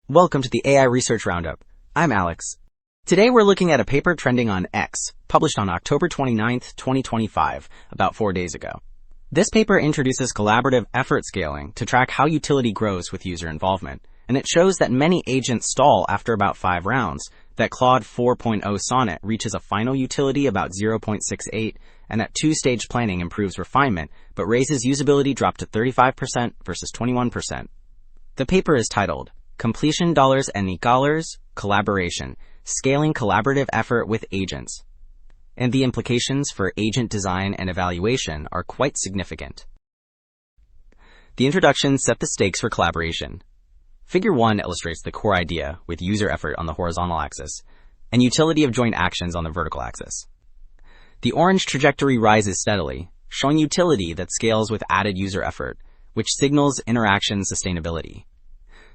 Welcome to the AI Research Roundup. I'm Alex. Today we're looking at a paper trending on X, published on October 29, 2025, about 4 days ago. This paper introduces collaborative effort scaling to track how utility grows with user involvement, and it shows that many agents stall after about 5 rounds, that Claude 4.0 Sonnet reaches a final utility about 0.68, and that two-stage planning improves refinement, but raises usability drop to 35% versus 21%. The paper is titled, Completion dollars and $, Collaboration, Scaling Collaborative Effort with Agents. And the implications for agent design and evaluation are quite significant. The introduction set the stakes for collaboration. Figure 1 illustrates the core idea with user effort on the horizontal axis and utility of joint actions on the vertical axis. The orange trajectory rises steadily, showing utility that scales with added user effort, which signals interaction sustainability.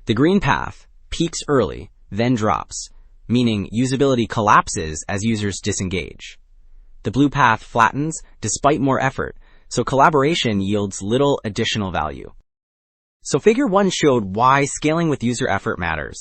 The green path peaks early, then drops, meaning usability collapses as users disengage. The blue path flattens despite more effort, so collaboration yields little additional value. So Figure 1 showed why scaling with user effort matters.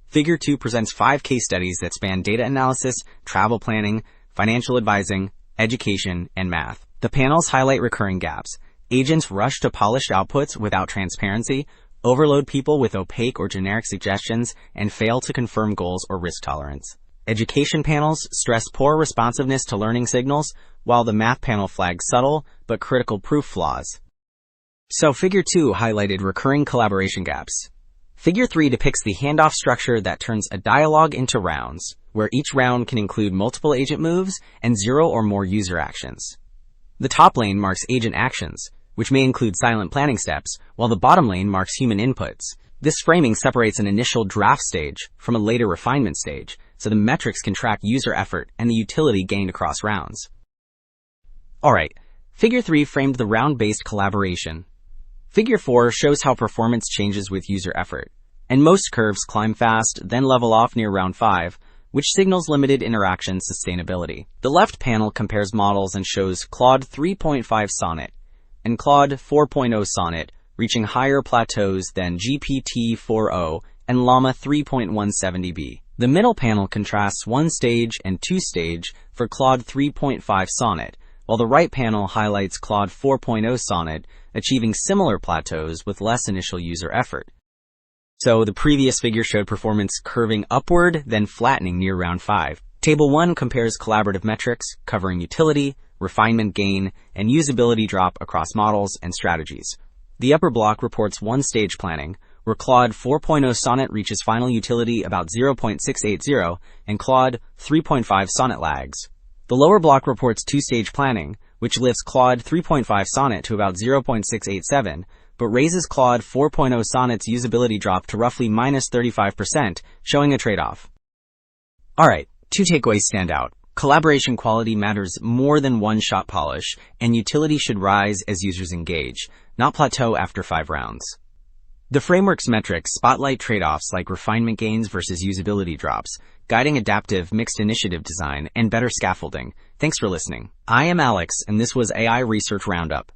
Figure 2 presents 5 case studies that span data analysis, travel planning, financial advising, education, and math. The panels highlight recurring gaps. Agents rush to polished outputs without transparency, overload people with opaque or generic suggestions, and fail to confirm goals or risk tolerance. Education panels stress poor responsiveness to learning signals, while the math panel flags subtle but critical proof flaws. So Figure 2 highlighted recurring collaboration gaps. Figure 3 depicts the handoff structure that turns a dialogue into rounds, where each round can include multiple agent moves and 0 or more user actions. The top lane marks agent actions, which may include silent planning steps, while the bottom lane marks human inputs. This framing separates an initial draft stage from a later refinement stage, so the metrics can track user effort and the utility gained across rounds. Alright, Figure 3 framed the round-based collaboration. Figure 4 shows how performance changes with user effort, and most curves climb fast, then level off near round 5, which signals limited interaction sustainability. The left panel compares models and shows Claude 3.5 Sonnet and Claude 4.0 Sonnet reaching higher plateaus than GPT-4o and Llama 3.170b. The middle panel contrasts 1-stage and 2-stage for Claude 3.5 Sonnet, while the right panel highlights Claude 4.0 Sonnet achieving similar plateaus with less initial user effort. So the previous figure showed performance curving upward, then flattening near round 5. Table 1 compares collaborative metrics covering utility, refinement gain, and usability drop across models and strategies. The upper block reports 1-stage planning, where Claude 4.0 Sonnet reaches final utility about 0.680 and Claude 3.5 Sonnet lags. The lower block reports 2-stage planning, which lifts Claude 3.5 Sonnet to about 0.687, but raises Claude 4.0 Sonnet's usability drop to roughly minus 35%, showing a trade-off. Alright, 2 takeaways stand out. Collaboration quality matters more than one-shot polish, and utility should rise as users engage, not plateau after 5 rounds. The framework's metrics spotlight trade-offs like refinement gains versus usability drops, guiding adaptive mixed initiative design, and better scaffolding. Thanks for listening. I am Alex, and this was AI Research Roundup.